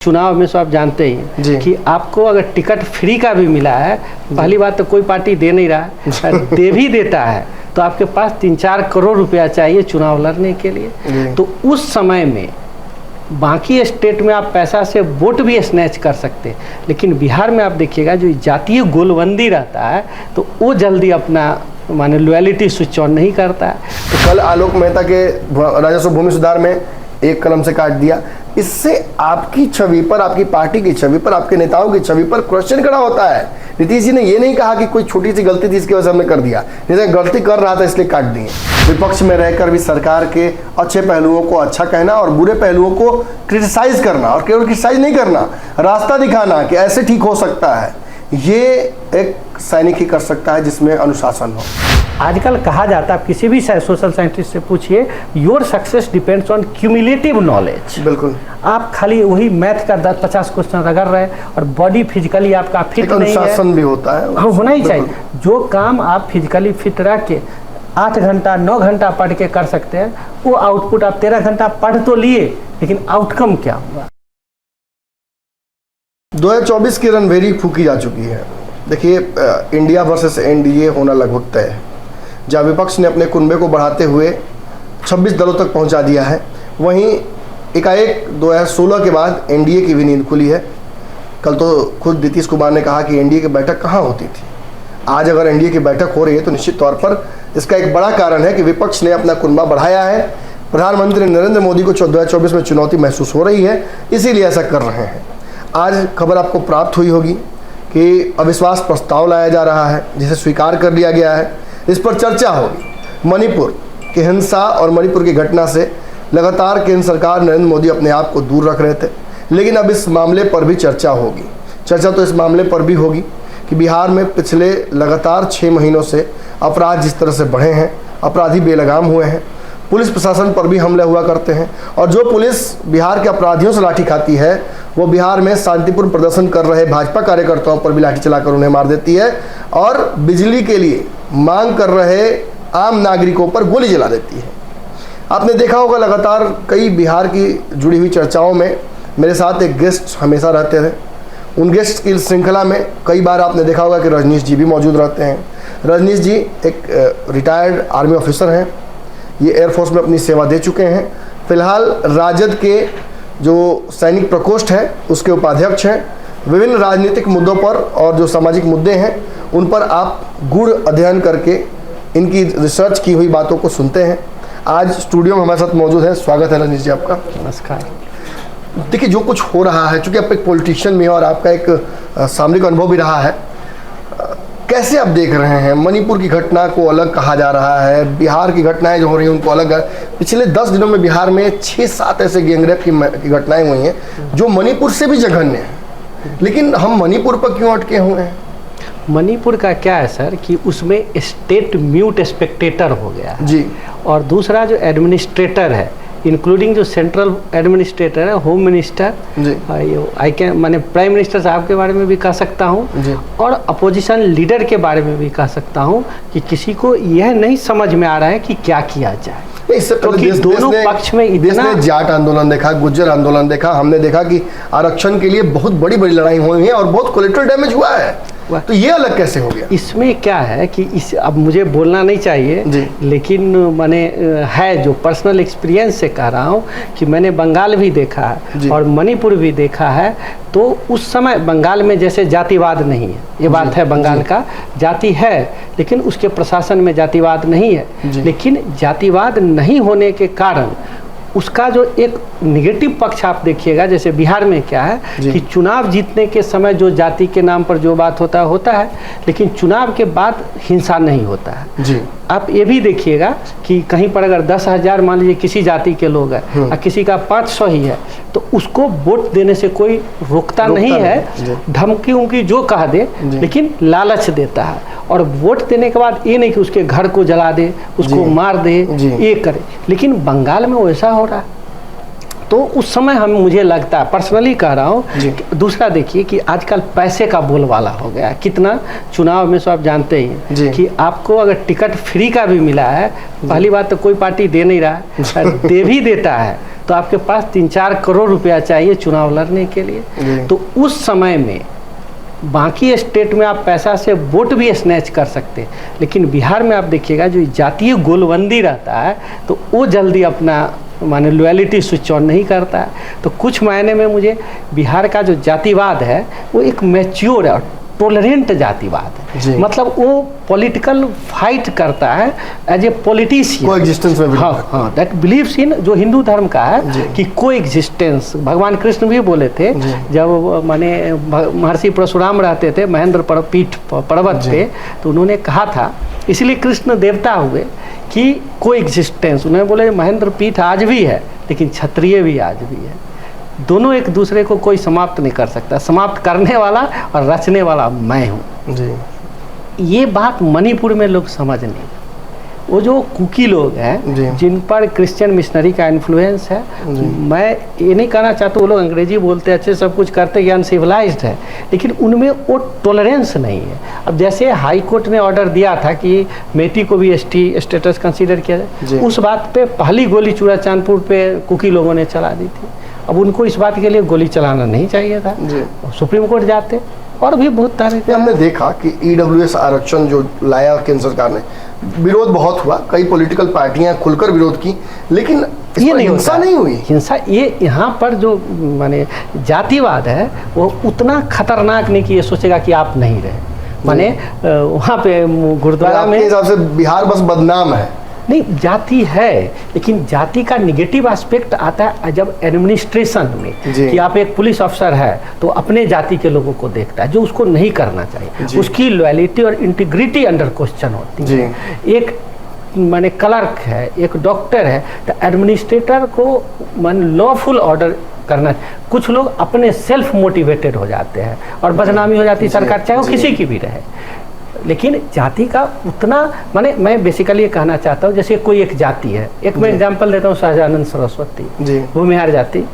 चुनाव में तो आप जानते ही कि आपको अगर टिकट फ्री का भी मिला है, पहली बात तो कोई पार्टी दे नहीं रहा, दे भी देता है तो आपके पास 3-4 करोड़ रुपया चाहिए चुनाव लड़ने के लिए। तो उस समय में बाकी स्टेट में आप पैसा से वोट भी स्नैच कर सकते हैं, लेकिन बिहार में आप देखिएगा जो जातीय गोलबंदी रहता है तो वो जल्दी अपना माने लॉयलिटी स्विच ऑन नहीं करता है। तो कल आलोक मेहता के राजस्व भूमि सुधार में एक कलम से काट दिया, इससे आपकी छवि पर, आपकी पार्टी की छवि पर, आपके नेताओं की छवि पर क्वेश्चन खड़ा होता है। नीतीश जी ने ये नहीं कहा कि कोई छोटी सी गलती थी इसकी वजह से हमने कर दिया, जैसे गलती कर रहा था इसलिए काट दिए। विपक्ष में रहकर भी सरकार के अच्छे पहलुओं को अच्छा कहना और बुरे पहलुओं को क्रिटिसाइज करना, और केवल क्रिटिसाइज नहीं करना, रास्ता दिखाना कि ऐसे ठीक हो सकता है, ये एक सैनिक ही कर सकता है जिसमें अनुशासन हो। आजकल कहा जाता है, किसी भी सोशल साइंटिस्ट से पूछिए, your success depends on cumulative knowledge. बिल्कुल, आप खाली वही मैथ का 10-50 क्वेश्चन रगड़ रहे और बॉडी फिजिकली आपका फिट नहीं है, अनुशासन भी होता है, हाँ होना ही चाहिए। जो काम आप फिजिकली फिट रह के 8 घंटा 9 घंटा पढ़ के कर सकते हैं, वो आउटपुट आप 13 घंटा पढ़ तो लिए, लेकिन आउटकम क्या हुआ। 2024 की रणभेरी फूकी जा चुकी है। देखिए, इंडिया वर्सेस एनडीए होना लगभग तय है। जहाँ विपक्ष ने अपने कुनबे को बढ़ाते हुए 26 दलों तक पहुंचा दिया है, वहीं एकाएक 2016 के बाद एनडीए की भी नींद खुली है। कल तो खुद नीतीश कुमार ने कहा कि एनडीए की बैठक कहाँ होती थी। आज अगर एनडीए की बैठक हो रही है तो निश्चित तौर पर इसका एक बड़ा कारण है कि विपक्ष ने अपना कुनबा बढ़ाया है। प्रधानमंत्री नरेंद्र मोदी को 2024 में चुनौती महसूस हो रही है, इसीलिए ऐसा कर रहे हैं। आज खबर आपको प्राप्त हुई होगी कि अविश्वास प्रस्ताव लाया जा रहा है, जिसे स्वीकार कर लिया गया है। इस पर चर्चा होगी। मणिपुर की हिंसा और मणिपुर की घटना से लगातार केंद्र सरकार नरेंद्र मोदी अपने आप को दूर रख रहे थे, लेकिन अब इस मामले पर भी चर्चा होगी। चर्चा तो इस मामले पर भी होगी कि बिहार में पिछले लगातार 6 महीनों से अपराध जिस तरह से बढ़े हैं, अपराधी बेलगाम हुए हैं, पुलिस प्रशासन पर भी हमले हुआ करते हैं, और जो पुलिस बिहार के अपराधियों से लाठी खाती है वो बिहार में शांतिपूर्ण प्रदर्शन कर रहे भाजपा कार्यकर्ताओं पर भी लाठी चलाकर उन्हें मार देती है, और बिजली के लिए मांग कर रहे आम नागरिकों पर गोली जला देती है। आपने देखा होगा लगातार कई बिहार की जुड़ी हुई चर्चाओं में मेरे साथ एक गेस्ट हमेशा रहते थे। उन गेस्ट की श्रृंखला में कई बार आपने देखा होगा कि रजनीश जी भी मौजूद रहते हैं। रजनीश जी एक रिटायर्ड आर्मी ऑफिसर हैं, ये एयरफोर्स में अपनी सेवा दे चुके हैं। फिलहाल राजद के जो सैनिक प्रकोष्ठ है उसके उपाध्यक्ष हैं। विभिन्न राजनीतिक मुद्दों पर और जो सामाजिक मुद्दे हैं उन पर आप गूढ़ अध्ययन करके इनकी रिसर्च की हुई बातों को सुनते हैं। आज स्टूडियो में हमारे साथ मौजूद है। स्वागत है रजनीश जी आपका। नमस्कार। देखिए, जो कुछ हो रहा है, चूँकि आप एक पॉलिटिशियन में और आपका एक सामरिक अनुभव भी रहा है, कैसे आप देख रहे हैं? मणिपुर की घटना को अलग कहा जा रहा है, बिहार की घटनाएं जो हो रही हैं उनको अलग है। पिछले 10 दिनों में बिहार में 6-7 ऐसे गैंगरेप की घटनाएं हुई हैं जो मणिपुर से भी जघन्य हैं, लेकिन हम मणिपुर पर क्यों अटके हुए हैं? मणिपुर का क्या है सर कि उसमें स्टेट म्यूट स्पेक्टेटर हो गया है जी, और दूसरा जो एडमिनिस्ट्रेटर है, इंक्लूडिंग जो सेंट्रल एडमिनिस्ट्रेटर है, होम मिनिस्टर, आई कैन माने प्राइम मिनिस्टर साहब के बारे में भी कह सकता हूँ, और अपोजिशन लीडर के बारे में भी कह सकता हूँ कि किसी को यह नहीं समझ में आ रहा है कि क्या किया जाए। इससे पहले दोनों पक्ष में इतना जाट आंदोलन देखा, गुज्जर आंदोलन देखा, हमने देखा कि आरक्षण के लिए बहुत बड़ी बड़ी लड़ाई हुई है और बहुत कोलेटरल डैमेज हुआ है, तो ये अलग कैसे हो गया? इसमें क्या है कि इस अब मुझे बोलना नहीं चाहिए, लेकिन मैंने है जो पर्सनल एक्सपीरियंस से कह रहा हूँ कि मैंने बंगाल भी देखा है और मणिपुर भी देखा है। तो उस समय बंगाल में जैसे जातिवाद नहीं है, ये बात है, बंगाल का जाति है लेकिन उसके प्रशासन में जातिवाद नहीं है, लेकिन जातिवाद नहीं होने के कारण उसका जो एक निगेटिव पक्ष आप देखिएगा, जैसे बिहार में क्या है कि चुनाव जीतने के समय जो जाति के नाम पर जो बात होता है, लेकिन चुनाव के बाद हिंसा नहीं होता है जी। आप ये भी देखिएगा कि कहीं पर अगर 10,000 मान लीजिए किसी जाति के लोग हैं और किसी का 500 ही है, तो उसको वोट देने से कोई रोकता नहीं है, धमकी उमकी जो कह दे, लेकिन लालच देता है। और वोट देने के बाद ये नहीं कि उसके घर को जला दे, उसको मार दे, ये करे, लेकिन बंगाल में वैसा हो रहा है। तो उस समय मुझे लगता है, पर्सनली कह रहा हूँ। दूसरा देखिए कि आजकल पैसे का बोलबाला हो गया कितना। चुनाव में तो आप जानते ही कि आपको अगर टिकट फ्री का भी मिला है, पहली बात तो कोई पार्टी दे नहीं रहा, दे भी देता है तो आपके पास 3-4 करोड़ रुपया चाहिए चुनाव लड़ने के लिए। तो उस समय में बाकी स्टेट में आप पैसा से वोट भी स्नैच कर सकते, लेकिन बिहार में आप देखिएगा जो जातीय गोलबंदी रहता है तो वो जल्दी अपना माने लॉयलिटी स्विच ऑन नहीं करता है। तो कुछ मायने में मुझे बिहार का जो जातिवाद है वो एक मैच्योर और टॉलरेंट जातिवाद है, मतलब वो पॉलिटिकल फाइट करता है एज ए पॉलिटिशियन, कोएग्जिस्टेंस में। हाँ, दैट बिलीव्स इन, जो हिंदू धर्म का है कि कोएग्जिस्टेंस। भगवान कृष्ण भी बोले थे जब माने महर्षि परशुराम रहते थे महेंद्र पीठ पर्वत पे, तो उन्होंने कहा था, इसलिए कृष्ण देवता हुए कि कोएग्जिस्टेंस। उन्होंने बोले महेंद्र पीठ आज भी है लेकिन क्षत्रिय भी आज भी है, दोनों एक दूसरे को कोई समाप्त नहीं कर सकता, समाप्त करने वाला और रचने वाला मैं हूँ जी। ये बात मणिपुर में लोग समझ नहीं, वो जो कुकी लोग हैं जिन पर क्रिश्चियन मिशनरी का इन्फ्लुएंस है, मैं ये नहीं कहना चाहता वो लोग अंग्रेजी बोलते अच्छे सब कुछ करते हैं अनसिविलाइज्ड है, लेकिन उनमें वो टॉलरेंस नहीं है। अब जैसे हाई कोर्ट ने ऑर्डर दिया था कि मेटी को भी एसटी स्टेटस कंसीडर किया जाए, उस बात पे पहली गोली चूड़ा चांदपुर पे कुकी लोगों ने चला दी थी। अब उनको इस बात के लिए गोली चलाना नहीं चाहिए था, सुप्रीम कोर्ट जाते। और भी बहुत सारे हमने देखा कि ईडब्ल्यूएस आरक्षण जो लाया केंद्र सरकार ने, विरोध बहुत हुआ, कई पॉलिटिकल पार्टियां खुलकर विरोध की, लेकिन ये नहीं हिंसा नहीं हुई। हिंसा ये यहाँ पर जो माने जातिवाद है वो उतना खतरनाक नहीं कि ये सोचेगा कि आप नहीं रहे, माने वहाँ पे गुरुद्वारा में हिसाब से बिहार बस बदनाम है। नहीं, जाति है, लेकिन जाति का निगेटिव एस्पेक्ट आता है जब एडमिनिस्ट्रेशन में कि आप एक पुलिस अफसर है तो अपने जाति के लोगों को देखता है, जो उसको नहीं करना चाहिए, उसकी लॉयलिटी और इंटीग्रिटी अंडर क्वेश्चन होती है। एक माने क्लर्क है, एक डॉक्टर है, तो एडमिनिस्ट्रेटर को मान लॉफुल ऑर्डर करना। कुछ लोग अपने सेल्फ मोटिवेटेड हो जाते हैं और बदनामी हो जाती है सरकार, चाहे वो किसी की भी रहे। लेकिन जाति का उतना माने मैं बेसिकली ये कहना चाहता हूँ, जैसे कोई एक जाति है, एक मैं एग्जांपल देता हूँ, सहजानंद सरस्वती भूमिहार जाति,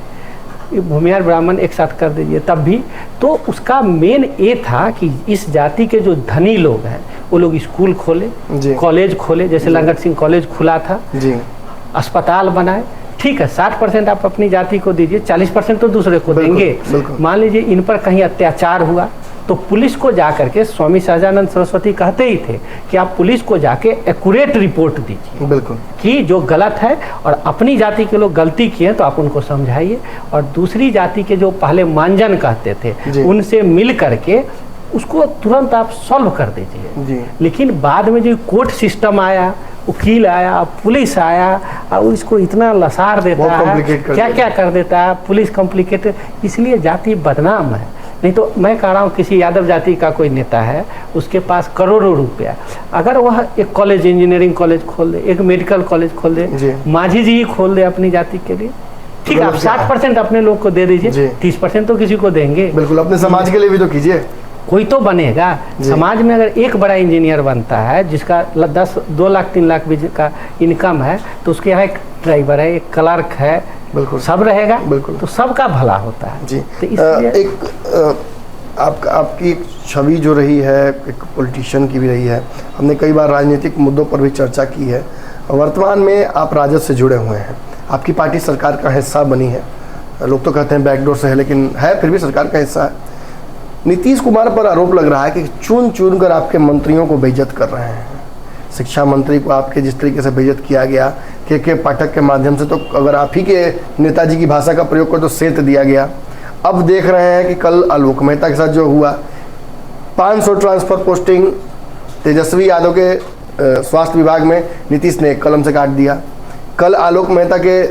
भूमिहार ब्राह्मण एक साथ कर दीजिए तब भी, तो उसका मेन ये था कि इस जाति के जो धनी लोग हैं वो लोग स्कूल खोले, कॉलेज खोले, जैसे लंगट सिंह कॉलेज खुला था, अस्पताल बनाए। ठीक है, 60% आप अपनी जाति को दीजिए, 40% तो दूसरे को देंगे। मान लीजिए इन पर कहीं अत्याचार हुआ तो पुलिस को जाकर के, स्वामी सहजानंद सरस्वती कहते ही थे कि आप पुलिस को जाके एक्यूरेट रिपोर्ट दीजिए, बिल्कुल, कि जो गलत है और अपनी जाति के लोग गलती किए तो आप उनको समझाइए, और दूसरी जाति के जो पहले मानजन कहते थे उनसे मिल करके उसको तुरंत आप सॉल्व कर दीजिए। लेकिन बाद में जो कोर्ट सिस्टम आया, वकील आया, पुलिस आया और इसको इतना लसार देता है, क्या क्या कर देता है, पुलिस कॉम्प्लिकेटेड, इसलिए जाति बदनाम है। नहीं तो मैं कह रहा हूँ किसी यादव जाति का कोई नेता है, उसके पास करोड़ों रुपया, अगर वह एक कॉलेज, इंजीनियरिंग कॉलेज खोल दे, एक मेडिकल कॉलेज खोल दे, माझी जी ही खोल दे अपनी जाति के लिए, ठीक है, आप 60% अपने लोग को दे दीजिए, 30% तो किसी को देंगे। बिल्कुल, अपने समाज के लिए भी तो कीजिए, कोई तो बनेगा। समाज में अगर एक बड़ा इंजीनियर बनता है जिसका 2 लाख 3 लाख भी का इनकम है, तो उसके यहाँ एक ड्राइवर है, एक क्लर्क है, बिल्कुल सब रहेगा, बिल्कुल, तो सबका भला होता है जी। तो एक आपकी एक छवि जो रही है, एक पॉलिटिशियन की भी रही है, हमने कई बार राजनीतिक मुद्दों पर भी चर्चा की है। वर्तमान में आप राजद से जुड़े हुए हैं, आपकी पार्टी सरकार का हिस्सा बनी है, लोग तो कहते हैं बैकडोर से है, लेकिन है फिर भी सरकार का हिस्सा है। नीतीश कुमार पर आरोप लग रहा है कि चुन चुन कर आपके मंत्रियों को बेइज्जत कर रहे हैं। शिक्षा मंत्री को आपके जिस तरीके से बेइज्जत किया गया, के पाठक के माध्यम से, तो अगर आप ही के नेताजी की भाषा का प्रयोग कर तो सेत दिया गया। अब देख रहे हैं कि कल आलोक मेहता के साथ जो हुआ, 500 ट्रांसफर पोस्टिंग तेजस्वी यादव के स्वास्थ्य विभाग में नीतीश ने एक कलम से काट दिया। कल आलोक मेहता के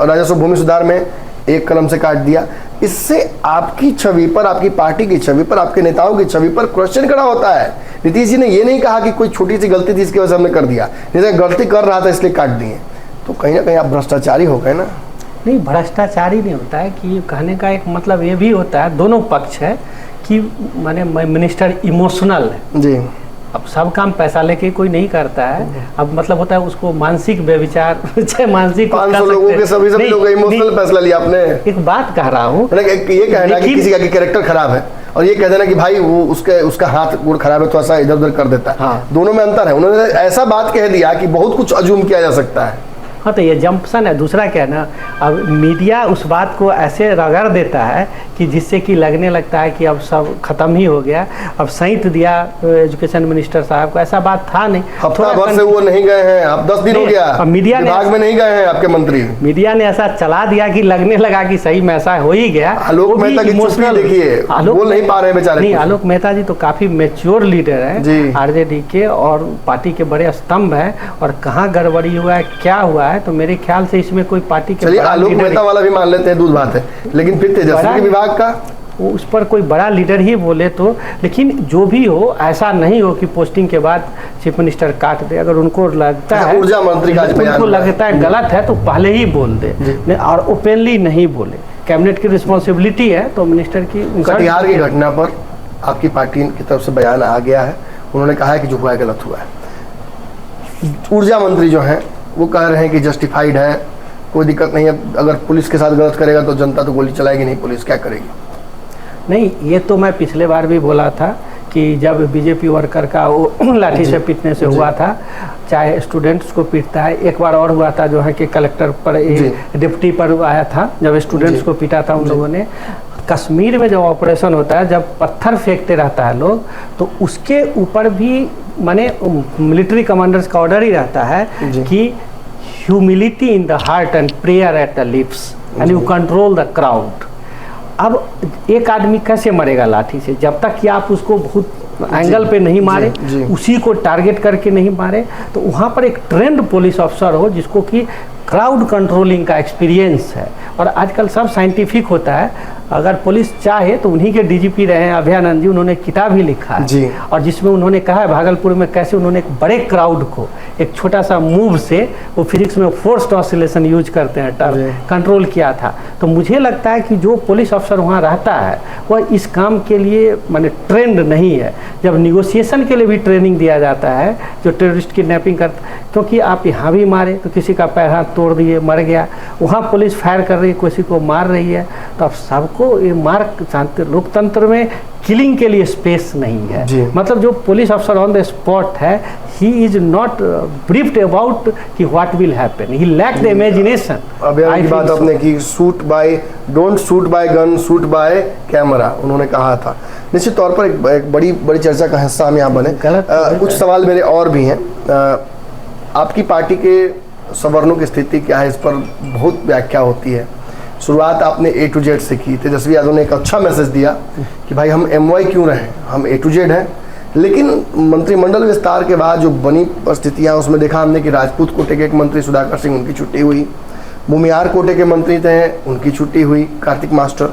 राजस्व भूमि सुधार में एक कलम से काट दिया। इससे आपकी छवि पर, आपकी पार्टी की छवि पर, आपके नेताओं की छवि पर क्वेश्चन खड़ा होता है। नीतीश जी ने ये नहीं कहा कि कोई छोटी सी गलती थी इसकी वजह से हमने कर दिया, जैसे गलती कर रहा था इसलिए काट दिए, तो कहीं ना कहीं आप भ्रष्टाचारी हो गए ना। नहीं, भ्रष्टाचारी नहीं होता है कि कहने का एक मतलब ये भी होता है, दोनों पक्ष है कि माने मिनिस्टर इमोशनल है जी। अब सब काम पैसा लेके कोई नहीं करता है, अब मतलब होता है उसको मानसिक व्यभिचार, मानसिक 500 लोगों के सभी लोग इमोशनल फैसला लिया आपने। एक बात कह रहा हूँ, ये कहना कि किसी का कैरेक्टर खराब है और ये कह देना कि भाई वो उसका हाथ गोड़ खराब है, थोड़ा सा इधर उधर कर देता है। हाँ। दोनों में अंतर है। उन्होंने ऐसा बात कह दिया कि बहुत कुछ अजूम किया जा सकता है। हाँ, तो ये जंप्शन है। दूसरा क्या है ना, अब मीडिया उस बात को ऐसे रगड़ देता है कि जिससे कि लगने लगता है कि अब सब खत्म ही हो गया, अब सहित दिया एजुकेशन मिनिस्टर साहब को, ऐसा बात था नहीं। हफ्ता भर से वो नहीं गए हैं, अब 10 दिन हो गया, मीडिया विभाग में नहीं गए हैं आपके मंत्री। मीडिया ने ऐसा चला दिया कि लगने लगा कि सही में ऐसा हो ही गया। आलोक मेहता की चुप्पी देखिए, बोल नहीं पा रहे बेचारे। नहीं, आलोक मेहता जी तो काफी मैच्योर लीडर हैं आरजेडी के और पार्टी के बड़े स्तंभ हैं, और कहाँ गड़बड़ी हुआ है, क्या हुआ है, तो मेरे ख्याल से इसमें कोई पार्टी के, चलिए आलोक मेहता वाला भी मान लेते हैं, दूध बात है, लेकिन फिर तेजस्वी विभाग का उस पर कोई बड़ा लीडर ही बोले तो। लेकिन जो भी हो, ऐसा नहीं हो कि पोस्टिंग के बाद चीफ मिनिस्टर काट दे। अगर उनको लगता है, ऊर्जा मंत्री का उनको लगता है गलत है, तो पहले ही बोल दे और ओपनली नहीं बोले। कैबिनेट की रिस्पॉन्सिबिलिटी है तो मिनिस्टर की। कटिहार की घटना पर आपकी पार्टी की तरफ से बयान आ गया है, उन्होंने कहा है कि जो हुआ है गलत हुआ है। ऊर्जा मंत्री जो हैं वो कह रहे हैं कि जस्टिफाइड है, कोई दिक्कत नहीं है, अगर पुलिस के साथ गलत करेगा तो जनता तो गोली चलाएगी नहीं, पुलिस क्या करेगी? नहीं, ये तो मैं पिछले बार भी बोला था कि जब बीजेपी वर्कर का वो लाठी से पीटने से हुआ था, चाहे स्टूडेंट्स को पीटता है। एक बार और हुआ था जो है कि कलेक्टर पर, डिप्टी पर आया था, जब स्टूडेंट्स को पीटा था उन लोगों ने। कश्मीर में जब ऑपरेशन होता है, जब पत्थर फेंकते रहता है लोग, तो उसके ऊपर भी माने मिलिट्री कमांडर्स का ऑर्डर ही रहता है कि humility in the heart and prayer at the lips and you control the crowd. अब एक आदमी कैसे मरेगा लाठी से? जब तक कि आप उसको बहुत एंगल पे नहीं मारे, उसी को टारगेट करके नहीं मारे, तो वहाँ पर एक ट्रेंड पुलिस अफसर हो जिसको कि क्राउड कंट्रोलिंग का एक्सपीरियंस है। और आजकल सब साइंटिफिक होता है। अगर पुलिस चाहे तो उन्हीं के डीजीपी रहे हैं अभयानंद जी, उन्होंने किताब ही लिखा है और जिसमें उन्होंने कहा है भागलपुर में कैसे उन्होंने एक बड़े क्राउड को एक छोटा सा मूव से, वो फिजिक्स में फोर्स्ड ऑसिलेशन यूज करते हैं टर्म, कंट्रोल किया था। तो मुझे लगता है कि जो पुलिस अफसर वहाँ रहता है वह इस काम के लिए माने ट्रेंड नहीं है। जब निगोशिएशन के लिए भी ट्रेनिंग दिया जाता है, जो टेररिस्ट किडनैपिंग करता, क्योंकि आप यहाँ भी मारे तो किसी का पैर हाथ तोड़ दिए, मर गया, वहाँ पुलिस फायर कर रही है, किसी को मार रही है, तो अब सबको ये मार्क शांति लोकतंत्र में किलिंग के लिए स्पेस नहीं है। मतलब जो पुलिस अफसर ऑन द स्पॉट है, he is not briefed about कि what will happen, he lack the imagination. अभ्यान की बात आपने की, shoot by, don't shoot by gun, shoot by camera, उन्होंने कहा था। निश्चित तौर पर एक बड़ी चर्चा का हिस्सा हम यहाँ बने। कुछ सवाल मेरे और भी हैं। आपकी पार्टी के सवर्णों की स्थिति क्या है, इस पर बहुत व्याख्या होती है। शुरुआत आपने A to Z से की। तेजस्वी यादव ने एक अच्छा मैसेज दिया कि भाई हम MY क्यों रहें, हम A to Z हैं। लेकिन मंत्रिमंडल विस्तार के बाद जो बनी परिस्थितियाँ, उसमें देखा हमने कि राजपूत कोटे के एक मंत्री सुधाकर सिंह, उनकी छुट्टी हुई। भूमिहार कोटे के मंत्री थे, उनकी छुट्टी हुई, कार्तिक मास्टर।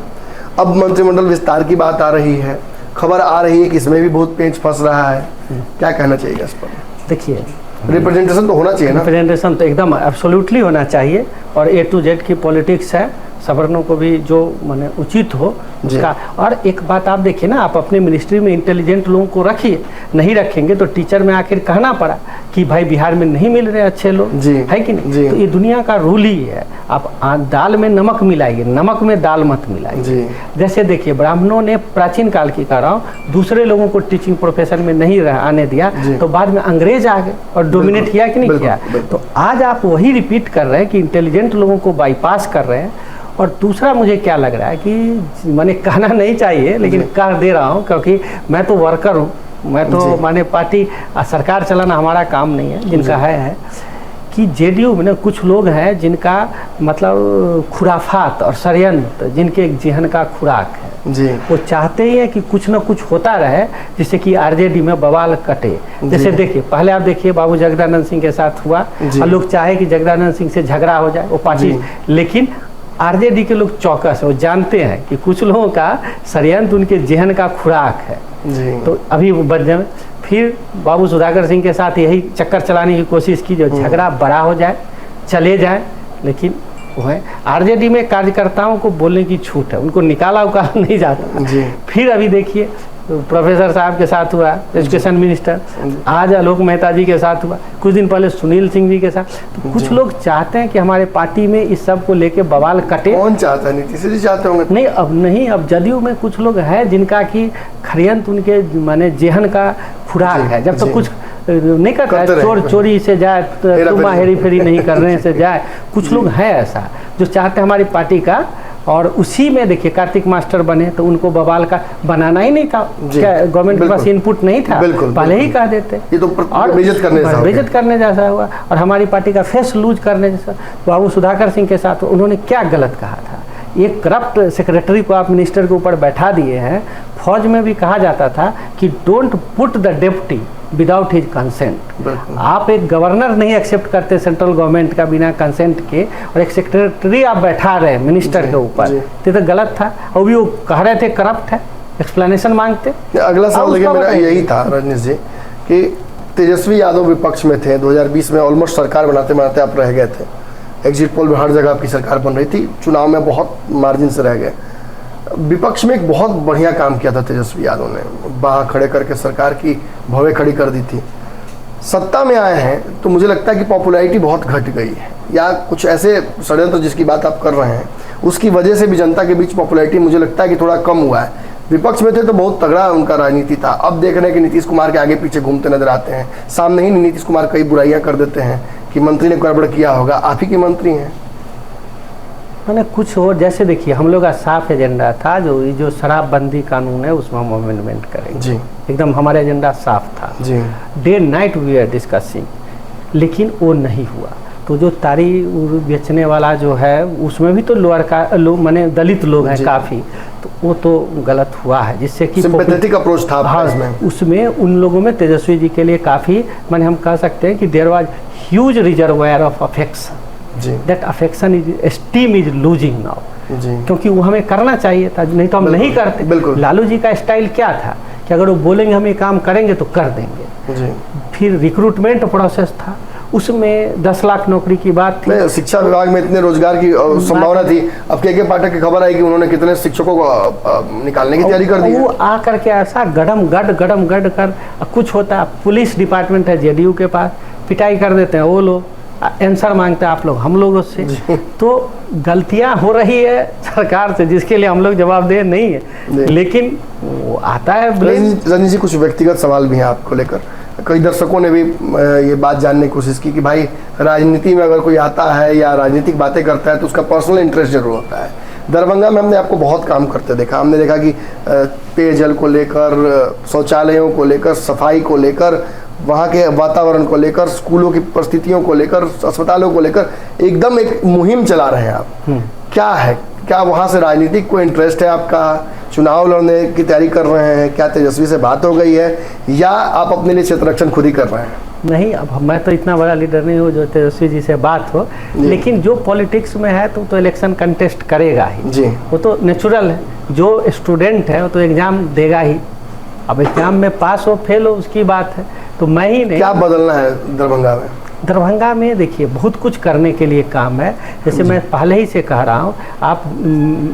अब मंत्रिमंडल विस्तार की बात आ रही है, खबर आ रही है कि इसमें भी बहुत पेंच फंस रहा है। क्या कहना चाहिए इस पर? देखिए, रिप्रेजेंटेशन तो होना चाहिए ना? रिप्रेजेंटेशन तो एकदम एब्सोल्युटली होना चाहिए, और A to Z की पॉलिटिक्स है, सवर्णों को भी जो माने उचित हो उसका। और एक बात आप देखिए ना, आप अपने मिनिस्ट्री में इंटेलिजेंट लोगों को रखिए, नहीं रखेंगे तो टीचर में आखिर कहना पड़ा कि भाई बिहार में नहीं मिल रहे अच्छे लोग, है कि नहीं? तो ये दुनिया का रूल ही है। आप दाल में नमक मिलाइए, नमक में दाल मत मिलाइए। जैसे देखिए, ब्राह्मणों ने प्राचीन काल की कह रहा हूँ, दूसरे लोगों को टीचिंग प्रोफेशन में नहीं आने दिया, तो बाद में अंग्रेज आ गए और डोमिनेट किया कि नहीं किया? तो आज आप वही रिपीट कर रहे हैं कि इंटेलिजेंट लोगों को बाईपास कर रहे हैं। और दूसरा मुझे क्या लग रहा है कि मैंने कहना नहीं चाहिए लेकिन कह दे रहा हूँ, क्योंकि मैं तो वर्कर हूँ, मैं तो माने पार्टी सरकार चलाना हमारा काम नहीं है, जिनका है कि जेडीयू में ना कुछ लोग हैं जिनका मतलब खुराफात और षड्यंत्र, जिनके एक जेहन का खुराक है जी। वो चाहते ही है कि कुछ ना कुछ होता रहे जिससे कि आरजेडी में बवाल कटे। जैसे देखिए, पहले आप देखिए बाबू जगदानंद सिंह के साथ हुआ, और लोग चाहे कि जगदानंद सिंह से झगड़ा हो जाए वो पार्टी, लेकिन आरजेडी के लोग चौकस है, वो जानते हैं कि कुछ लोगों का षड्यंत्र उनके जेहन का खुराक है जी। तो अभी बदले में फिर बाबू सुधाकर सिंह के साथ यही चक्कर चलाने की कोशिश की, जो झगड़ा बड़ा हो जाए, चले जाए। लेकिन वो है आरजेडी में कार्यकर्ताओं को बोलने की छूट है, उनको निकाला नहीं जाता जी। फिर अभी देखिए प्रोफेसर साहब के साथ हुआ, एजुकेशन मिनिस्टर, आज आलोक मेहता जी के साथ हुआ, कुछ दिन पहले सुनील सिंह जी के साथ। तो कुछ लोग चाहते हैं कि हमारे पार्टी में इस सब को लेके बवाल कटे। कौन चाहता है? नीतीश जी चाहते होंगे। नहीं, अब जदयू में कुछ लोग हैं जिनका कि षड्यंत्र उनके माने जेहन का खुराक है। जब तक कुछ नहीं करता है, चोर चोरी से जाए, तुम हेरी फेरी नहीं करने से जाए। कुछ लोग हैं ऐसा जो चाहते हैं हमारी पार्टी का, और उसी में देखिए कार्तिक मास्टर बने तो उनको बवाल का बनाना ही नहीं था, क्या गवर्नमेंट के पास इनपुट नहीं था, पहले ही कह देते। ये तो बेइज्जत करने जैसा हुआ, और हमारी पार्टी का फेस लूज करने जैसा। बाबू सुधाकर सिंह के साथ उन्होंने क्या गलत कहा था? एक करप्ट सेक्रेटरी को आप मिनिस्टर के ऊपर बैठा दिए हैं। फौज में भी कहा जाता था कि don't put the deputy without his consent. आप एक गवर्नर नहीं एक्सेप्ट करते सेंट्रल गवर्नमेंट का बिना कंसेंट के, और एक सेक्रेटरी आप बैठा रहे मिनिस्टर के ऊपर, तो गलत था। और भी वो कह रहे थे करप्ट है, एक्सप्लेनेशन मांगते। अगला सवाल लेकिन मेरा यही था रजनीश जी कि तेजस्वी यादव विपक्ष में थे 2020 में, ऑलमोस्ट सरकार बनाते बनाते आप रह गए थे। एग्जिट पोल में हर जगह आपकी सरकार बन रही थी, चुनाव में बहुत मार्जिन से रह गए। विपक्ष में एक बहुत बढ़िया काम किया था तेजस्वी यादव ने, बाहर खड़े करके सरकार की भवें खड़ी कर दी थी। सत्ता में आए हैं तो मुझे लगता है कि पॉपुलैरिटी बहुत घट गई है, या कुछ ऐसे षड्यंत्र जिसकी बात आप कर रहे हैं उसकी वजह से भी जनता के बीच पॉपुलैरिटी मुझे लगता है कि थोड़ा कम हुआ है। विपक्ष में थे तो बहुत तगड़ा उनका राजनीति था। अब देख रहे हैं कि नीतीश कुमार के आगे पीछे घूमते नजर आते हैं। सामने ही नीतीश कुमार कई बुराइयां कर देते हैं कि मंत्री ने गड़बड़ किया होगा, आप ही के मंत्री हैं। मैंने कुछ और, जैसे देखिए हम लोग का साफ एजेंडा था, जो शराबबंदी कानून है उसमें हम अमेंडमेंट करेंगे जी, एकदम हमारा एजेंडा साफ था जी। Day night we are discussing, लेकिन वो नहीं हुआ। तो जो तारी बेचने वाला जो है उसमें भी तो लोअर का माने दलित लोग हैं काफ़ी, तो वो तो गलत हुआ है, जिससे कि सिंपैथेटिक अप्रोच था। हाँ, उसमें उन लोगों में तेजस्वी जी के लिए काफ़ी माने हम कह सकते हैं कि there was huge reservoir of affection, that affection is esteem is losing now, क्योंकि वो हमें करना चाहिए था, नहीं तो हम नहीं करते। लालू जी का स्टाइल क्या था कि अगर वो बोलेंगे हम ये काम करेंगे तो कर देंगे। फिर रिक्रूटमेंट प्रोसेस था, उसमें 10 लाख नौकरी की बात थी। शिक्षा विभाग में इतने रोजगार की संभावना थी। अब के पाठक की खबर आई कि उन्होंने कितने शिक्षकों को निकालने की तैयारी कर दी। वो आकर के ऐसा गड़म गड़ कर कुछ होता है। पुलिस डिपार्टमेंट है जेडीयू के पास, पिटाई कर देते हैं वो लोग, आंसर मांगते हैं आप लोग हम लोगों से। तो गलतियां हो रही है सरकार से जिसके लिए हम लोग जवाबदेह नहीं है, लेकिन वो आता है। रजनी जी, कुछ व्यक्तिगत सवाल भी हैं आपको लेकर। कई दर्शकों ने भी ये बात जानने की कोशिश की कि भाई राजनीति में अगर कोई आता है या राजनीतिक बातें करता है तो उसका पर्सनल इंटरेस्ट जरूर होता है। दरभंगा में हमने आपको बहुत काम करते देखा। हमने देखा कि पेयजल को लेकर, शौचालयों को लेकर, सफाई को लेकर, वहाँ के वातावरण को लेकर, स्कूलों की परिस्थितियों को लेकर, अस्पतालों को लेकर एकदम एक मुहिम चला रहे हैं आप। क्या है, क्या वहाँ से राजनीतिक कोई इंटरेस्ट है आपका? चुनाव लड़ने की तैयारी कर रहे हैं? क्या तेजस्वी से बात हो गई है, या आप अपने लिए क्षेत्र रक्षण खुद ही कर रहे हैं? नहीं, अब मैं तो इतना बड़ा लीडर नहीं हूँ जो तेजस्वी जी से बात हो, लेकिन जो पॉलिटिक्स में है तो इलेक्शन कंटेस्ट करेगा ही जी, वो तो नेचुरल है। जो स्टूडेंट है वो तो एग्जाम देगा ही। अब एग्जाम में पास हो फेल हो उसकी बात है, तो मैं ही नहीं। क्या बदलना है दरभंगा में? दरभंगा में देखिए बहुत कुछ करने के लिए काम है। जैसे मैं पहले ही से कह रहा हूँ, आप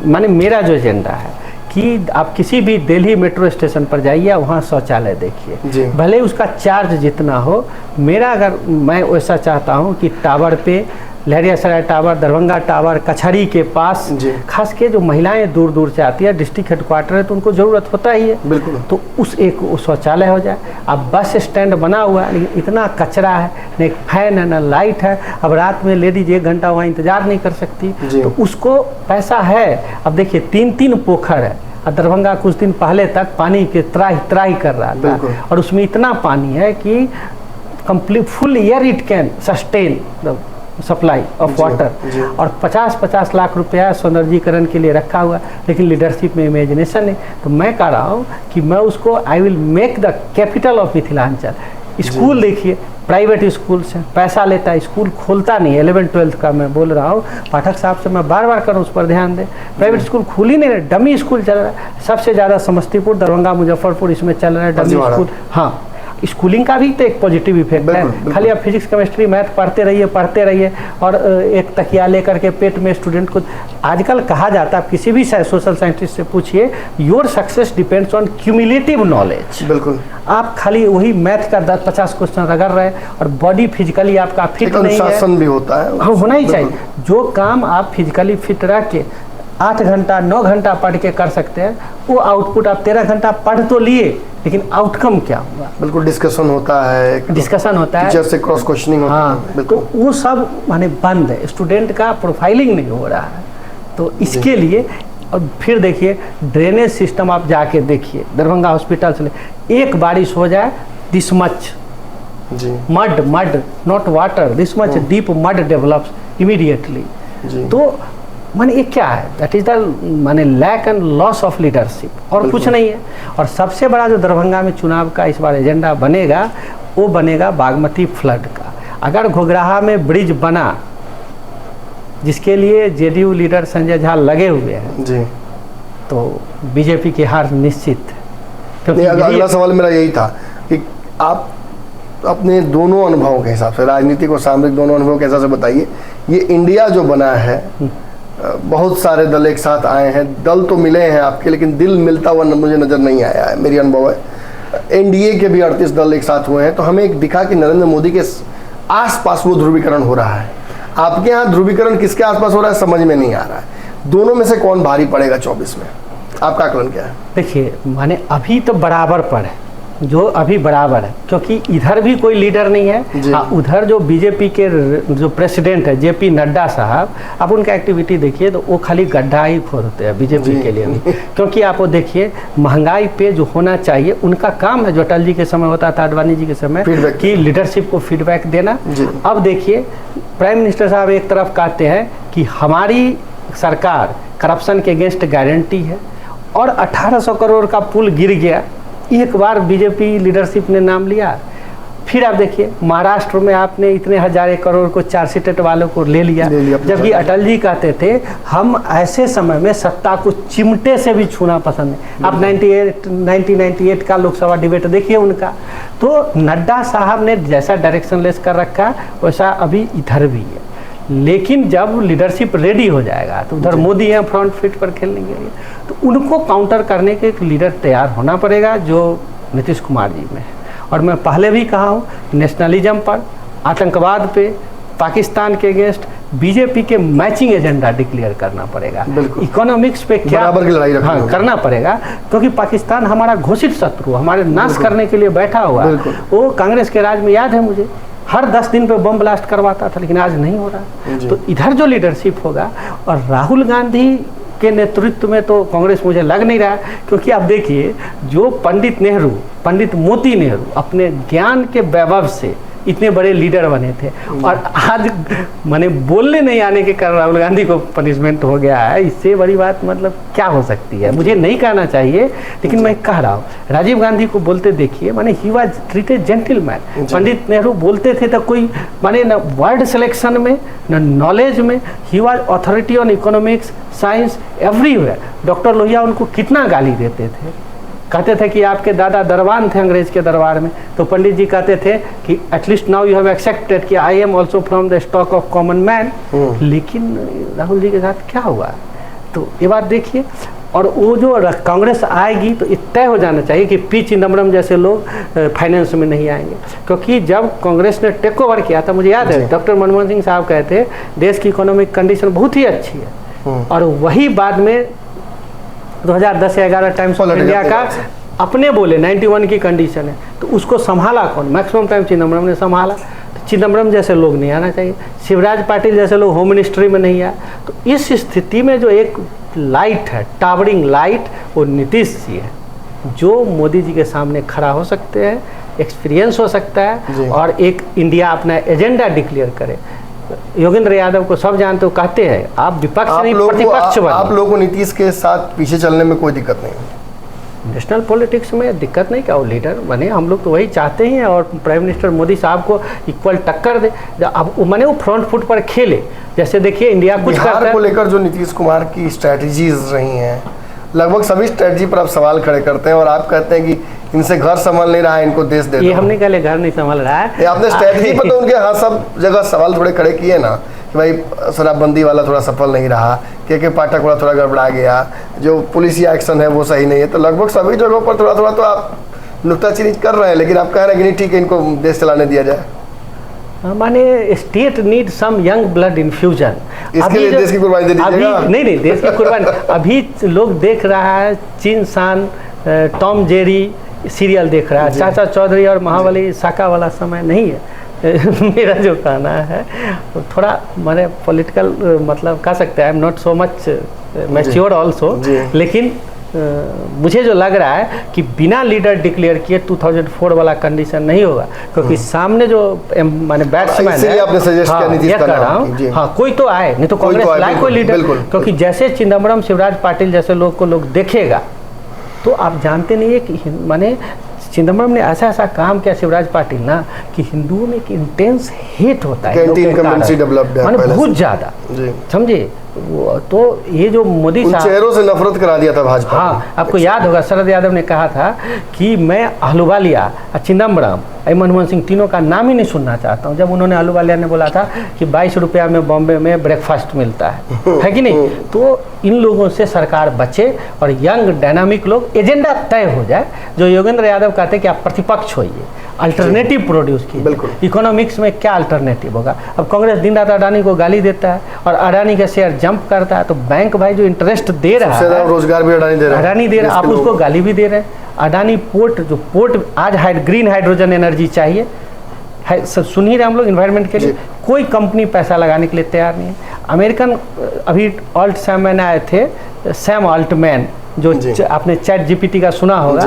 माने मेरा जो एजेंडा है कि आप किसी भी दिल्ली मेट्रो स्टेशन पर जाइए, वहाँ शौचालय देखिए, भले उसका चार्ज जितना हो। मेरा अगर मैं वैसा चाहता हूँ कि टावर पे, लहरियासराय टावर, दरभंगा टावर, कचहरी के पास, खास के जो महिलाएं दूर दूर से आती है, डिस्ट्रिक्ट हेडक्वार्टर है तो उनको ज़रूरत होता ही है, बिल्कुल। तो उस एक शौचालय हो जाए। अब बस स्टैंड बना हुआ है लेकिन इतना कचरा है, न एक फैन है न लाइट है। अब रात में लेडीज 1 घंटा वहाँ इंतजार नहीं कर सकती, तो उसको पैसा है। अब देखिए 3-3 पोखर है, दरभंगा कुछ दिन पहले तक पानी के त्राही कर रहा था, और उसमें इतना पानी है कि complete full year it can sustain supply of water. और 50-50 लाख रुपया सौंदर्यीकरण के लिए रखा हुआ, लेकिन लीडरशिप में इमेजिनेशन है। तो मैं कह रहा हूँ कि मैं उसको I will make the capital of Mithilanchal. School देखिए, प्राइवेट स्कूल से पैसा लेता है, स्कूल खोलता नहीं। 11-12 का मैं बोल रहा हूँ, पाठक साहब से मैं बार बार करूँ उस पर ध्यान दें। प्राइवेट स्कूल खुल ही नहीं रहे, डमी स्कूल चल रहा है। सबसे ज़्यादा समस्तीपुर, दरभंगा, मुजफ्फरपुर इसमें चल रहा है डमी स्कूल। हाँ, स्कूलिंग का भी तो एक पॉजिटिव इफेक्ट है। खाली आप फिजिक्स केमिस्ट्री मैथ पढ़ते रहिए और एक तकिया लेकर के पेट में स्टूडेंट को। आजकल कहा जाता है, आप किसी भी सोशल साइंटिस्ट से पूछिए, your success depends on cumulative knowledge. बिल्कुल, आप खाली वही मैथ का 10-50 क्वेश्चन रगड़ रहे हैं और बॉडी फिजिकली आपका फिट नहीं है। अनुशासन भी होता है, हाँ, होना ही चाहिए। जो काम आप फिजिकली फिट रह के 8 घंटा 9 घंटा पढ़ के कर सकते हैं, वो आउटपुट आप 13 घंटा पढ़ तो लिए लेकिन आउटकम क्या हुआ? बिल्कुल डिस्कशन होता है, डिस्कशन होता है, टीचर से क्रॉस क्वेश्चनिंग होता हाँ, है, बिल्कुल। तो वो सब माने बंद है, स्टूडेंट का प्रोफाइलिंग नहीं हो रहा है। तो इसके लिए और फिर देखिए ड्रेनेज सिस्टम आप जाके देखिए दरभंगा हॉस्पिटल से, एक बारिश हो जाए दिस मच जी mud not water, this much deep mud develops immediately. तो माने ये क्या है? दैट इज द माने lack and loss of leadership, और कुछ नहीं है। और सबसे बड़ा जो दरभंगा में चुनाव का इस बार एजेंडा बनेगा वो बनेगा बागमती फ्लड का। अगर घुघराहा में ब्रिज बना, जिसके लिए जेडीयू लीडर संजय झा लगे हुए हैं जी, तो बीजेपी की हार निश्चित है। क्योंकि अगला सवाल मेरा यही था कि आप अपने दोनों अनुभवों के हिसाब से, राजनीतिक और सामरिक दोनों अनुभवों के हिसाब से बताइए, ये इंडिया जो बना है, बहुत सारे दल एक साथ आए हैं, दल तो मिले हैं आपके, लेकिन दिल मिलता हुआ मुझे नज़र नहीं आया है, मेरी अनुभव है। एनडीए के भी 38 दल एक साथ हुए हैं, तो हमें एक दिखा कि नरेंद्र मोदी के आसपास वो ध्रुवीकरण हो रहा है। आपके यहाँ ध्रुवीकरण किसके आसपास हो रहा है समझ में नहीं आ रहा है। दोनों में से कौन भारी पड़ेगा 24 में? आपका आकलन क्या है? देखिए माने अभी तो बराबर पर है, जो अभी बराबर है, क्योंकि इधर भी कोई लीडर नहीं है। हाँ, उधर जो बीजेपी के जो प्रेसिडेंट है जेपी नड्डा साहब, आप उनका एक्टिविटी देखिए तो वो खाली गड्ढा ही खोदते हैं बीजेपी के लिए भी। क्योंकि आप वो देखिए महंगाई पे जो होना चाहिए उनका काम है, जो अटल जी के समय होता था, अडवाणी जी के समय, कि लीडरशिप को फीडबैक देना। अब देखिए प्राइम मिनिस्टर साहब एक तरफ कहते हैं कि हमारी सरकार करप्शन के अगेंस्ट गारंटी है, और 1800 करोड़ का पुल गिर गया, एक बार बीजेपी लीडरशिप ने नाम लिया। फिर आप देखिए महाराष्ट्र में आपने इतने हजारे करोड़ को 4 स्टेट वालों को ले लिया, जबकि अटल जी कहते थे हम ऐसे समय में सत्ता को चिमटे से भी छूना पसंद है। आप 1998 का लोकसभा डिबेट देखिए उनका। तो नड्डा साहब ने जैसा डायरेक्शन लेस कर रखा वैसा अभी इधर भी है, लेकिन जब लीडरशिप रेडी हो जाएगा तो उधर मोदी हैं फ्रंट फीट पर खेलने के लिए, तो उनको काउंटर करने के एक लीडर तैयार होना पड़ेगा, जो नीतीश कुमार जी में है। और मैं पहले भी कहा हूँ, नेशनलिज्म पर, आतंकवाद पे, पाकिस्तान के अगेंस्ट बीजेपी के मैचिंग एजेंडा डिक्लेयर करना पड़ेगा। इकोनॉमिक्स पे क्या बराबर की लड़ाई हाँ करना पड़ेगा, क्योंकि पाकिस्तान हमारा घोषित शत्रु, हमारे नाश करने के लिए बैठा हुआ है। वो कांग्रेस के राज में याद है मुझे, हर 10 दिन पे बम ब्लास्ट करवाता था, लेकिन आज नहीं हो रहा। तो इधर जो लीडरशिप होगा, और राहुल गांधी के नेतृत्व में तो कांग्रेस मुझे लग नहीं रहा, क्योंकि आप देखिए जो पंडित मोती नेहरू अपने ज्ञान के वैभव से इतने बड़े लीडर बने थे, और आज माने बोलने नहीं आने के कारण राहुल गांधी को पनिशमेंट हो गया है। इससे बड़ी बात मतलब क्या हो सकती है? मुझे नहीं कहना चाहिए, लेकिन मैं कह रहा हूँ, राजीव गांधी को बोलते देखिए, माने he was treated gentleman. Pandit Nehru बोलते थे तो कोई माने न वर्ड सिलेक्शन में न नॉलेज में, he was authority on economics, science, everywhere. Doctor Lohia उनको कितना गाली देते थे, कहते थे कि आपके दादा दरबान थे अंग्रेज के दरबार में, तो पंडित जी कहते थे कि at least now you have accepted कि I am also from the stock of common man. लेकिन राहुल जी के साथ क्या हुआ? तो ये बात देखिए। और वो जो कांग्रेस आएगी तो तय हो जाना चाहिए कि पी चिदम्बरम जैसे लोग फाइनेंस में नहीं आएंगे, क्योंकि जब कांग्रेस ने टेक ओवर किया था, मुझे याद है डॉक्टर मनमोहन सिंह साहब कहते देश की इकोनॉमिक कंडीशन बहुत ही अच्छी है, और वही बाद में 2010 या 11 टाइम्स ऑफ इंडिया का अपने बोले 91 की कंडीशन है, तो उसको संभाला कौन? मैक्सिमम टाइम चिदम्बरम ने संभाला। तो चिदम्बरम जैसे लोग नहीं आना चाहिए, शिवराज पाटिल जैसे लोग होम मिनिस्ट्री में नहीं आए। तो इस स्थिति में जो एक लाइट है, टावरिंग लाइट, वो नीतीश जी है, जो मोदी जी के सामने खड़ा हो सकते हैं, एक्सपीरियंस हो सकता है, और एक इंडिया अपना एजेंडा डिक्लेयर करे। योगेंद्र यादव को सब जानते हो, कहते हैं आप विपक्ष नहीं प्रतिपक्ष बने। आप लोगों को नीतीश के साथ पीछे चलने में कोई दिक्कत नहीं? नेशनल पॉलिटिक्स में दिक्कत नहीं, क्या वो लीडर बने, हम लोग तो वही चाहते हैं, और प्राइम मिनिस्टर मोदी साहब को इक्वल टक्कर दे। अब मैंने वो फ्रंट फुट पर खेले, जैसे देखिए इंडिया कुछ बिहार को लेकर जो नीतीश कुमार की स्ट्रैटेजीज रही हैं, लगभग सभी स्ट्रैटेजी पर आप सवाल खड़े करते हैं, और आप कहते हैं कि इनसे घर संभाल नहीं रहा है, इनको देश दे दो। ये हमने कहा घर नहीं संभाल रहा है, आपने स्ट्रैटेजी पर तो उनके हाँ सब जगह सवाल थोड़े खड़े किए ना, कि भाई शराबबंदी वाला थोड़ा सफल नहीं रहा, के पाठक वाला थोड़ा गड़बड़ा गया, जो पुलिस एक्शन है वो सही नहीं है। तो लगभग सभी जगहों पर थोड़ा थोड़ा तो आप नुक्ताचीनी कर रहे हैं, लेकिन आप कह रहे हैं कि नहीं ठीक है, इनको देश चलाने दिया जाए। माने state need some young blood infusion. इसके लिए देश की कुर्बानी दे दीजिएगा। नहीं, देश की कुर्बानी अभी लोग देख रहा है, चिन सान, टॉम जेरी, सीरियल देख रहा है। चाचा चौधरी और महाबली साका वाला समय नहीं है। मेरा जो कहना है वो थोड़ा मैंने पॉलिटिकल मतलब कह सकते हैं, I am not so much mature also, लेकिन मुझे जो लग रहा है कि बिना लीडर डिक्लेयर किए 2004 वाला कंडीशन नहीं होगा, क्योंकि सामने जो माने बैट्समैन है, आपने सजेस्ट किया नीतीश कर रहा हूँ, हाँ कोई तो आए, नहीं तो कांग्रेस लाए कोई लीडर, क्योंकि जैसे चिदम्बरम शिवराज पाटिल जैसे लोग को लोग देखेगा तो आप जानते नहीं है कि माने चिदम्बरम ने ऐसा ऐसा काम किया शिवराज पाटिल ना कि हिंदुओं में एक इंटेंस हेट होता है, माने बहुत ज़्यादा, समझे। तो ये जो मोदी साहब चेहरों से नफरत करा दिया था भाजपा। हाँ, आपको याद होगा शरद यादव ने कहा था कि मैं अहलुवालिया, चिदम्बरम, मनमोहन सिंह तीनों का नाम ही नहीं सुनना चाहता हूँ। जब उन्होंने अहलुवालिया ने बोला था कि 22 रुपया में बॉम्बे में ब्रेकफास्ट मिलता है कि नहीं, तो इन लोगों से सरकार बचे और यंग डायनामिक लोग, एजेंडा तय हो जाए। जो योगेंद्र यादव कहते हैं कि आप प्रतिपक्ष होइए, अल्टरनेटिव प्रोड्यूस कीजिए। इकोनॉमिक्स में क्या अल्टरनेटिव होगा? अब कांग्रेस दिन रात अडानी को गाली देता है और अडानी का शेयर जंप करता है, तो बैंक भाई जो इंटरेस्ट दे रहा है, रोजगार भी अडानी दे रहा है, आप उसको गाली भी दे रहे हैं। अडानी पोर्ट, जो पोर्ट आज ग्रीन हाइड्रोजन एनर्जी चाहिए है, सुन ही रहे हम लोग, इन्वायरमेंट के लिए कोई कंपनी पैसा लगाने के लिए तैयार नहीं है। अमेरिकन अभी ऑल्ट सैमन आए थे, सैम ऑल्टमैन, जो आपने चैट जीपीटी का सुना होगा,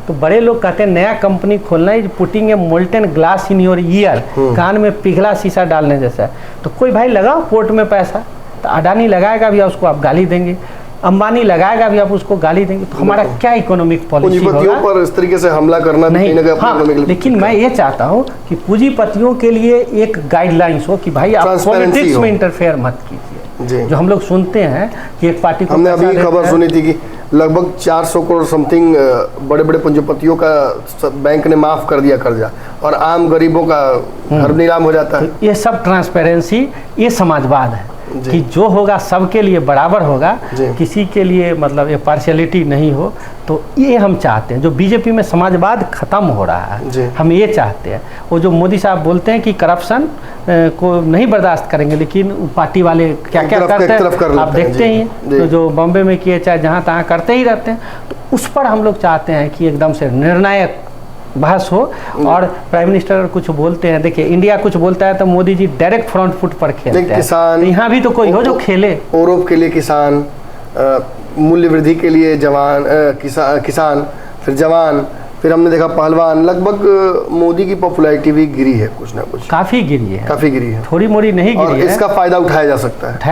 तो बड़े लोग कहते हैं नया कंपनी खोलना है, putting a molten glass in your ear, कान में पिघला शीशा डालने जैसा। तो कोई भाई लगाओ पोर्ट में पैसा, तो अडानी लगाएगा भी उसको आप गाली देंगे, अंबानी लगाएगा भी आप उसको गाली देंगे, तो हमारा क्या इकोनॉमिक पॉलिसी होगा? पर इस तरीके से हमला करना नहीं। हाँ, लेकिन मैं ये चाहता हूँ कि पूंजीपतियों के लिए एक गाइडलाइंस हो कि भाई आप पॉलिटिक्स में इंटरफेयर मत कीजिए। जो हम लोग सुनते हैं कि एक पार्टी को, हमने अभी खबर सुनी थी कि लगभग 400 करोड़ समथिंग बड़े बड़े पूंजीपतियों का बैंक ने माफ कर दिया कर्जा, और आम गरीबों का घर नीलाम हो जाता है। ये सब ट्रांसपेरेंसी, ये समाजवाद है कि जो होगा सबके लिए बराबर होगा, किसी के लिए मतलब ये पार्शियलिटी नहीं हो। तो ये हम चाहते हैं, जो बीजेपी में समाजवाद खत्म हो रहा है, हम ये चाहते हैं। वो जो मोदी साहब बोलते हैं कि करप्शन को नहीं बर्दाश्त करेंगे, लेकिन पार्टी वाले क्या क्या करते हैं आप देखते ही हैं, तो जो बॉम्बे में किए चाहे जहाँ तहाँ करते ही रहते हैं। तो उस पर हम लोग चाहते हैं कि एकदम से निर्णायक बहस हो। और प्राइम मिनिस्टर कुछ बोलते हैं, देखिए इंडिया कुछ बोलता है तो Modi ji direct front foot पर खेलते हैं। किसान, यहाँ भी तो कोई हो जो खेले। औरों के लिए किसान, मूल्य वृद्धि के लिए जवान, किसान, फिर जवान, फिर हमने देखा पहलवान। लगभग मोदी की पॉपुलैरिटी भी गिरी है, कुछ ना कुछ काफ़ी गिरी है, थोड़ी मोड़ी नहीं गिरी है। इसका फायदा उठाया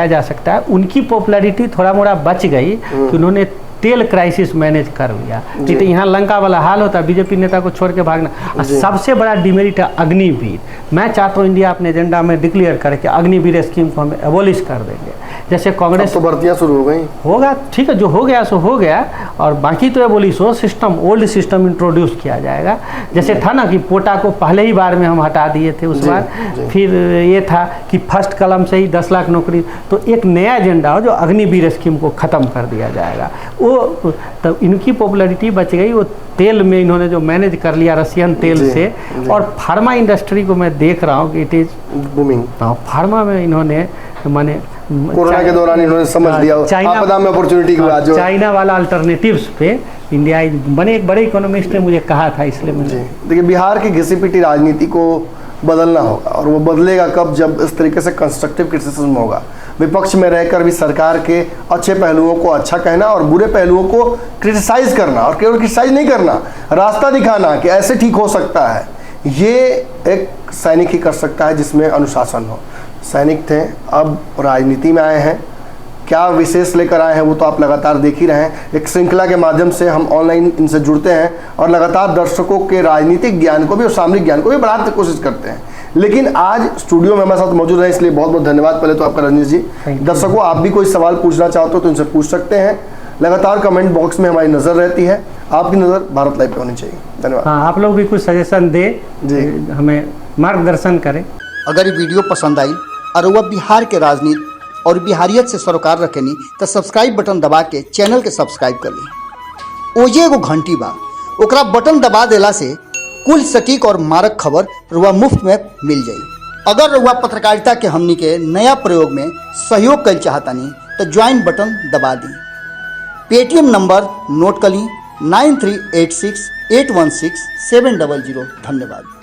जा सकता है। उनकी पॉपुलैरिटी थोड़ा मोड़ा बच गई कि उन्होंने तेल क्राइसिस मैनेज कर लिया, नहीं तो यहाँ लंका वाला हाल होता, बीजेपी नेता को छोड़ के भागना। सबसे बड़ा डिमेरिट है अग्निवीर। मैं चाहता हूँ इंडिया अपने एजेंडा में डिक्लेयर करे कि अग्निवीर स्कीम को हम एबॉलिश कर देंगे। जैसे कांग्रेस तो भर्तियाँ शुरू हो गई, होगा ठीक है, जो हो गया सो हो गया, और बाकी तो एबॉलिश हो, सिस्टम ओल्ड सिस्टम इंट्रोड्यूस किया जाएगा। जैसे था ना कि पोटा को पहले ही बार में हम हटा दिए थे उस बार, फिर ये था कि फर्स्ट कलम से ही 10 लाख नौकरी। तो एक नया एजेंडा हो जो अग्निवीर स्कीम को ख़त्म कर दिया जाएगा। वो तब इनकी पॉपुलैरिटी बच गई। वो तेल में इन्होंने जो मैनेज कर लिया रसियन तेल से, और फार्मा इंडस्ट्री को मैं देख रहा हूँ कि इट इज़ बूमिंग। फार्मा में इन्होंने माने कोरोना के दौरान इन्होंने समझ लिया आपदा में अपॉर्चुनिटी को, जो चाइना वाला अल्टरनेटिव्स पे इंडिया बने। एक बड़े इकोनॉमिस्ट ने मुझे कहा था, इसलिए मैंने देखिए बिहार की घिसी पिटी राजनीति को बदलना होगा, और वो बदलेगा कब? जब इस तरीके से कंस्ट्रक्टिव क्रिटिसिज्म होगा, विपक्ष में रहकर भी सरकार के अच्छे पहलुओं को अच्छा कहना और बुरे पहलुओं को क्रिटिसाइज करना, और केवल क्रिटिसाइज नहीं करना, रास्ता दिखाना कि ऐसे ठीक हो सकता है। ये एक सैनिक ही कर सकता है जिसमें अनुशासन हो। सैनिक थे, अब राजनीति में आए हैं। क्या विशेष लेकर आए हैं वो तो आप लगातार देख ही रहे हैं। एक श्रृंखला के माध्यम से हम ऑनलाइन इनसे जुड़ते हैं और लगातार दर्शकों के राजनीतिक ज्ञान को भी और सामरिक ज्ञान को भी बढ़ाने की कोशिश करते हैं। लेकिन आज स्टूडियो में हमारे साथ मौजूद है, इसलिए बहुत बहुत धन्यवाद पहले तो आपका रजनीश जी। दर्शकों, आप भी कोई सवाल पूछना चाहते हो तो इनसे पूछ सकते हैं। लगातार कमेंट बॉक्स में हमारी नज़र रहती है, आपकी नज़र भारत लाइव पे होनी चाहिए। धन्यवाद। हाँ, आप लोग भी कुछ सजेशन दें जी, हमें मार्गदर्शन करें। अगर ये वीडियो पसंद आई और वह बिहार के राजनीति और बिहारियत से सरोकार रखेनी तो सब्सक्राइब बटन दबा के चैनल के सब्सक्राइब कर ली। ओजे एगो घंटी बा, ओकरा बटन दबा देला से कुल सटीक और मारक खबर रुआ मुफ्त में मिल जाई। अगर रुआ पत्रकारिता के हमनी के नया प्रयोग में सहयोग कर चाहतानी तो ज्वाइन बटन दबा दी। पेटीएम नंबर नोट कर ली 9386816700। धन्यवाद।